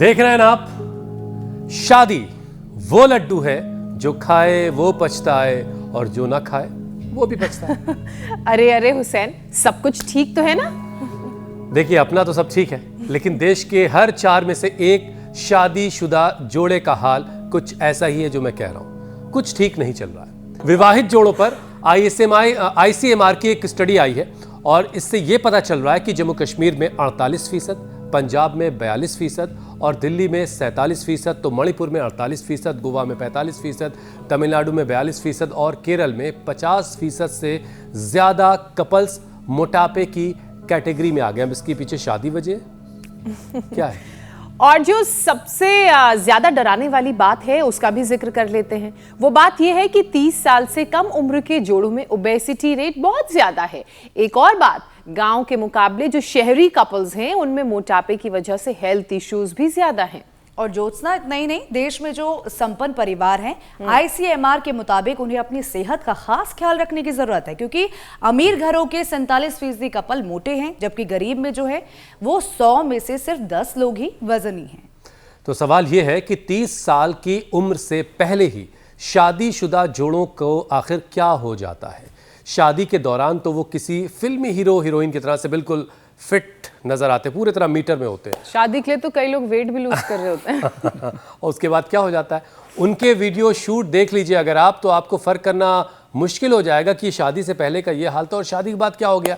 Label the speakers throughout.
Speaker 1: देख रहे हैं ना आप, शादी वो लड्डू है जो खाए वो पछताए और जो ना खाए वो भी पछताए।
Speaker 2: अरे अरे हुसैन, सब कुछ ठीक तो है ना?
Speaker 1: देखिए, अपना तो सब ठीक है, लेकिन देश के हर 4 में से एक शादीशुदा जोड़े का हाल कुछ ऐसा ही है जो मैं कह रहा हूं। कुछ ठीक नहीं चल रहा है। विवाहित जोड़ों पर ICMR की एक स्टडी आई है और इससे यह पता चल रहा है कि जम्मू कश्मीर में 48%, पंजाब में 42% और दिल्ली में 47%, तो मणिपुर में 48%, गोवा में 45%, तमिलनाडु में 42% और केरल में 50% से ज्यादा कपल्स मोटापे की कैटेगरी में आ गए। अब इसके पीछे शादी वजह क्या है?
Speaker 2: और जो सबसे ज्यादा डराने वाली बात है उसका भी जिक्र कर लेते हैं। वो बात यह है कि 30 साल से कम उम्र के जोड़ों में ओबेसिटी रेट बहुत ज्यादा है। एक और बात, गांव के मुकाबले जो शहरी कपल्स हैं उनमें मोटापे की वजह से हेल्थ इश्यूज भी ज्यादा हैं।
Speaker 3: और ज्योत्सना, इतना ही नहीं, देश में जो संपन्न परिवार हैं, ICMR के मुताबिक उन्हें अपनी सेहत का खास ख्याल रखने की जरूरत है, क्योंकि अमीर घरों के 47% कपल मोटे हैं, जबकि गरीब में जो है वो 100 में से सिर्फ 10 लोग ही वजनी हैं।
Speaker 1: तो सवाल यह है कि 30 साल की उम्र से पहले ही शादीशुदा जोड़ों को आखिर क्या हो जाता है? शादी के दौरान तो वो किसी फिल्मी हीरो हीरोइन की तरह से बिल्कुल फिट नजर आते, पूरी तरह मीटर में होते हैं।
Speaker 2: शादी के लिए तो कई लोग वेट भी लूज कर रहे होते हैं।
Speaker 1: और उसके बाद क्या हो जाता है? उनके वीडियो शूट देख लीजिए अगर आप, तो आपको फर्क करना मुश्किल हो जाएगा कि शादी से पहले का ये हाल था और शादी के बाद क्या हो गया।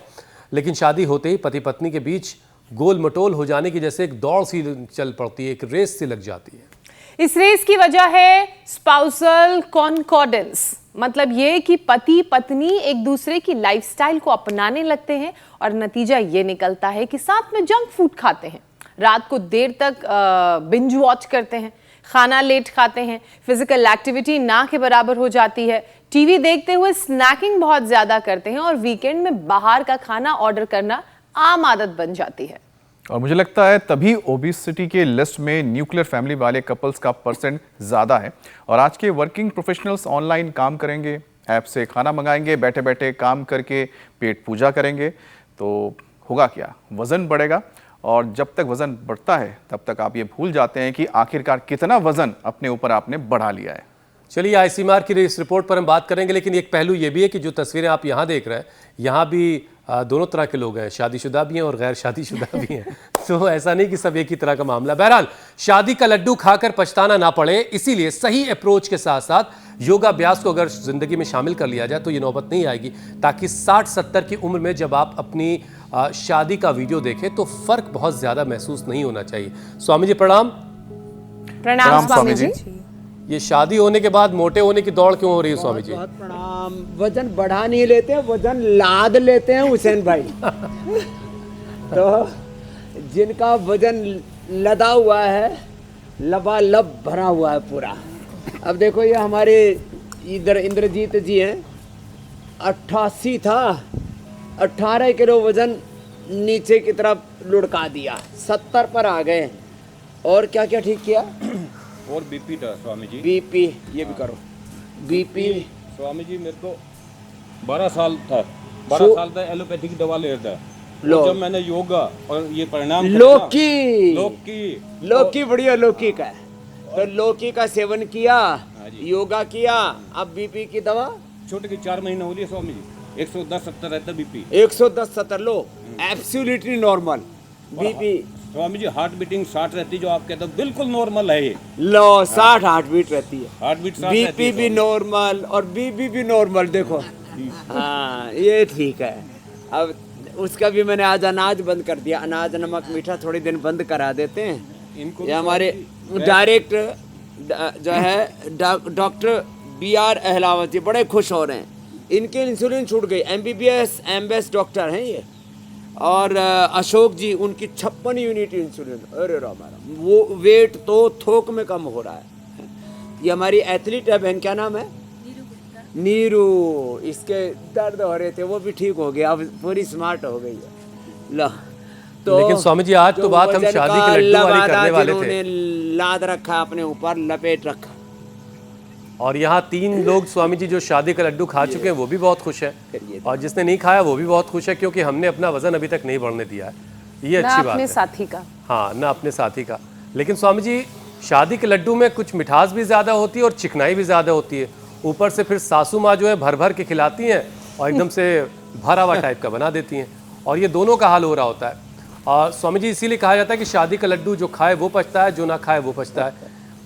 Speaker 1: लेकिन शादी होते ही पति पत्नी के बीच गोल मटोल हो जाने की जैसे एक दौड़ सी चल पड़ती है, एक रेस सी लग जाती है।
Speaker 2: इस रेस की वजह है स्पाउसल कॉन्कॉर्डेंस, मतलब ये कि पति पत्नी एक दूसरे की लाइफस्टाइल को अपनाने लगते हैं और नतीजा ये निकलता है कि साथ में जंक फूड खाते हैं, रात को देर तक बिंज वॉच करते हैं, खाना लेट खाते हैं, फिजिकल एक्टिविटी ना के बराबर हो जाती है, टीवी देखते हुए स्नैकिंग बहुत ज्यादा करते हैं और वीकेंड में बाहर का खाना ऑर्डर करना आम आदत बन जाती है।
Speaker 4: और मुझे लगता है तभी ओबेसिटी के लिस्ट में न्यूक्लियर फैमिली वाले कपल्स का परसेंट ज़्यादा है। और आज के वर्किंग प्रोफेशनल्स ऑनलाइन काम करेंगे, ऐप से खाना मंगाएंगे, बैठे बैठे काम करके पेट पूजा करेंगे, तो होगा क्या? वज़न बढ़ेगा। और जब तक वज़न बढ़ता है तब तक आप ये भूल जाते हैं कि आखिरकार कितना वज़न अपने ऊपर आपने बढ़ा लिया है।
Speaker 1: चलिए, ICMR की इस रिपोर्ट पर हम बात करेंगे, लेकिन एक पहलू ये भी है कि जो तस्वीरें आप यहाँ देख रहे हैं, यहाँ भी दोनों तरह के लोग हैं, शादीशुदा भी हैं और गैर शादीशुदा भी हैं। तो ऐसा नहीं कि सब एक ही तरह का मामला। बहरहाल, शादी का लड्डू खाकर पछताना ना पड़े, इसीलिए सही अप्रोच के साथ साथ योगाभ्यास को अगर जिंदगी में शामिल कर लिया जाए तो ये नौबत नहीं आएगी, ताकि 60-70 की उम्र में जब आप अपनी शादी का वीडियो देखें तो फर्क बहुत ज्यादा महसूस नहीं होना चाहिए। स्वामी जी प्रणाम।
Speaker 2: प्रणाम स्वामी जी।
Speaker 1: ये शादी होने के बाद मोटे होने की दौड़ क्यों हो रही है स्वामी जी?
Speaker 5: बहुत प्रणाम। वजन बढ़ा नहीं लेते, वजन लाद लेते हैं हुसैन भाई। तो जिनका वजन लदा हुआ है, लबालब भरा हुआ है पूरा। अब देखो, ये हमारे इधर इंद्रजीत जी हैं, 88 था, 18 किलो वजन नीचे की तरफ लुढ़का दिया, 70 पर आ गए। और क्या क्या ठीक किया?
Speaker 6: और बीपी था स्वामी जी।
Speaker 5: बीपी ये भी करो। बीपी
Speaker 6: स्वामी जी, मेरे को 12 साल था, 12 साल तक एलोपैथिक दवा ले रहा था। जब मैंने योगा और ये परिणाम
Speaker 5: लौकी बढ़िया लौकी का है, तो लौकी का सेवन किया, योगा किया, अब बीपी की दवा
Speaker 6: छोटे की 4 महीने हो रही है स्वामी जी। 110-70 रहता बीपी।
Speaker 5: 110-70 लो, absolutely normal BP.
Speaker 6: Swami ji, heart beating 60 रहती है, जो आप कहते हो बिल्कुल नॉर्मल है ये।
Speaker 5: लो, 60 हार्ट बीट रहती है,
Speaker 6: हार्ट बीट 60
Speaker 5: बीपी भी नॉर्मल और बीपी भी नॉर्मल। देखो, हाँ ये ठीक है। अब उसका भी मैंने आज अनाज बंद कर दिया, अनाज नमक मीठा थोड़ी दिन बंद करा देते हैं।
Speaker 6: इनको
Speaker 5: ये हमारे डायरेक्ट जो है डॉक्टर BR अहलावत जी बड़े खुश हो रहे हैं, इनके इंसुलिन छूट गई। MBBS एमबीएस डॉक्टर हैं ये। और अशोक जी, उनकी 56 यूनिट इंसुलिन। अरे राम, वो वेट तो थोक में कम हो रहा है। ये हमारी एथलीट है बहन, क्या नाम है? नीरू। इसके दर्द हो रहे थे, वो भी ठीक हो गया, अब पूरी स्मार्ट हो गई है। लो, तो
Speaker 1: लेकिन स्वामी जी, आज तो बात हम शादी के लड्डू वाली करने वाले थे।
Speaker 5: लाद रखा अपने ऊपर, लपेट रखा।
Speaker 1: और यहाँ 3 लोग स्वामी जी जो शादी का लड्डू खा चुके हैं वो भी बहुत खुश है, और जिसने नहीं खाया वो भी बहुत खुश है, क्योंकि हमने अपना वजन अभी तक नहीं बढ़ने दिया है। ये अच्छी बात है।
Speaker 2: अपने साथी का,
Speaker 1: हाँ, ना अपने साथी का। लेकिन स्वामी जी, शादी के लड्डू में कुछ मिठास भी ज़्यादा होती है और चिकनाई भी ज़्यादा होती है। ऊपर से फिर सासू माँ जो है भर भर के खिलाती हैं और एकदम से भरा हुआ टाइप का बना देती हैं, और ये दोनों का हाल हो रहा होता है। और स्वामी जी, इसीलिए कहा जाता है कि शादी का लड्डू जो खाए वो पचता है, जो ना खाए वो पचता है।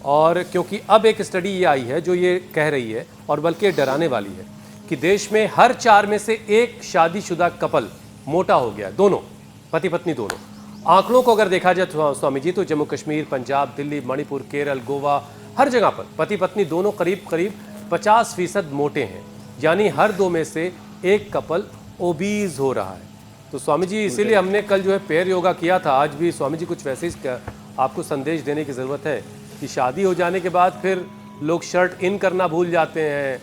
Speaker 1: और क्योंकि अब एक स्टडी ये आई है जो ये कह रही है, और बल्कि डराने वाली है, कि देश में हर 4 में से एक शादीशुदा कपल मोटा हो गया, दोनों पति पत्नी दोनों। आंकड़ों को अगर देखा जाए तो स्वामी जी, तो जम्मू कश्मीर, पंजाब, दिल्ली, मणिपुर, केरल, गोवा, हर जगह पर पति पत्नी दोनों करीब करीब 50% मोटे हैं, यानी हर 2 में से एक कपल ओबीज हो रहा है। तो स्वामी जी, इसीलिए हमने कल जो है पैर योगा किया था। आज भी स्वामी जी कुछ वैसे ही आपको संदेश देने की ज़रूरत है कि शादी हो जाने के बाद फिर लोग शर्ट इन करना भूल जाते हैं,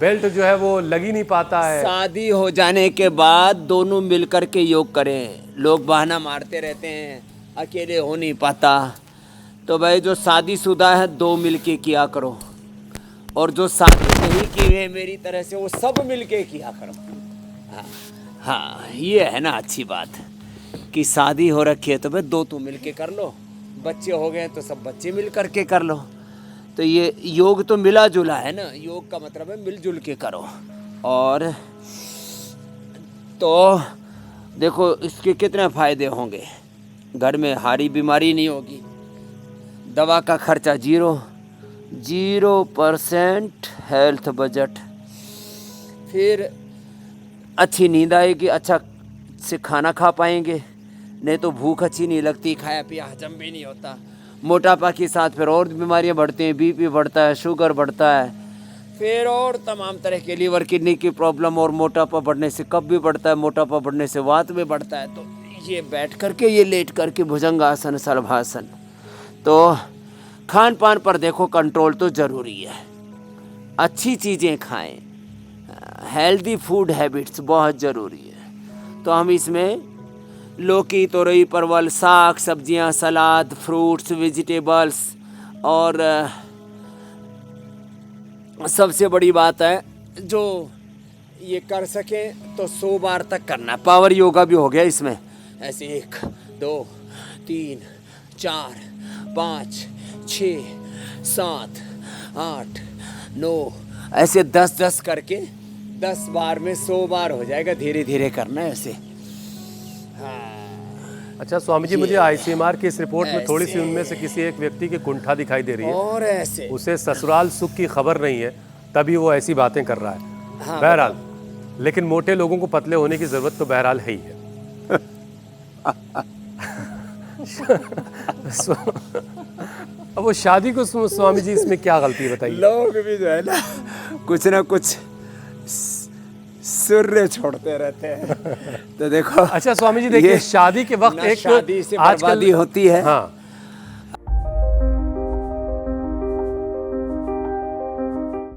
Speaker 1: बेल्ट जो है वो लग ही नहीं पाता है।
Speaker 5: शादी हो जाने के बाद दोनों मिलकर के योग करें। लोग बहाना मारते रहते हैं, अकेले हो नहीं पाता। तो भाई जो शादीशुदा है 2 मिलके किया करो, और जो शादी नहीं की है मेरी तरह से वो सब मिलके किया करो। हाँ, ये है ना अच्छी बात कि शादी हो रखी है तो भाई 2 तो मिलके कर लो, बच्चे हो गए तो सब बच्चे मिल करके कर लो। तो ये योग तो मिला जुला है ना, योग का मतलब है मिलजुल के करो। और तो देखो इसके कितने फ़ायदे होंगे। घर में हारी बीमारी नहीं होगी, दवा का खर्चा 0% हेल्थ बजट, फिर अच्छी नींद आएगी, अच्छा से खाना खा पाएंगे, नहीं तो भूख अच्छी नहीं लगती, खाया पिया हजम भी नहीं होता। मोटापा के साथ फिर और बीमारियां बढ़ती हैं, बीपी बढ़ता है, शुगर बढ़ता है, फिर और तमाम तरह के लीवर किडनी की प्रॉब्लम, और मोटापा बढ़ने से कफ भी बढ़ता है, मोटापा बढ़ने से वात भी बढ़ता है। तो ये बैठ करके, ये लेट करके भुजंगासन, शलभासन। तो खान पान पर देखो कंट्रोल तो ज़रूरी है, अच्छी चीज़ें खाएं, हेल्दी फूड हैबिट्स बहुत ज़रूरी है। तो हम इसमें लौकी, तोरई, परवल, साग सब्जियां, सलाद, फ्रूट्स, वेजिटेबल्स, और सबसे बड़ी बात है जो ये कर सकें तो 100 बार तक करना। पावर योगा भी हो गया इसमें, ऐसे 1 2 3 4 5 6 7 8 9 ऐसे 10-10 करके 10 बार में 100 बार हो जाएगा। धीरे धीरे करना है ऐसे।
Speaker 1: अच्छा स्वामी जी, मुझे आईसीएमआर की इस रिपोर्ट में थोड़ी सी उनमें से किसी एक व्यक्ति की कुंठा दिखाई दे रही है,
Speaker 5: और ऐसे
Speaker 1: उसे ससुराल सुख की खबर नहीं है, तभी वो ऐसी बातें कर रहा है।
Speaker 5: हाँ,
Speaker 1: बहरहाल, लेकिन मोटे लोगों को पतले होने की जरूरत तो बहरहाल है ही है। अब वो शादी को स्वामी जी इसमें क्या गलती है बताइए?
Speaker 5: लोग भी जो है ना कुछ ना कुछ सूर्य छोड़ते रहते हैं। तो देखो,
Speaker 1: अच्छा स्वामी जी, देखिए शादी के वक्त एक
Speaker 5: शादी से
Speaker 1: आजकल
Speaker 5: बर्बादी होती है।
Speaker 1: हाँ,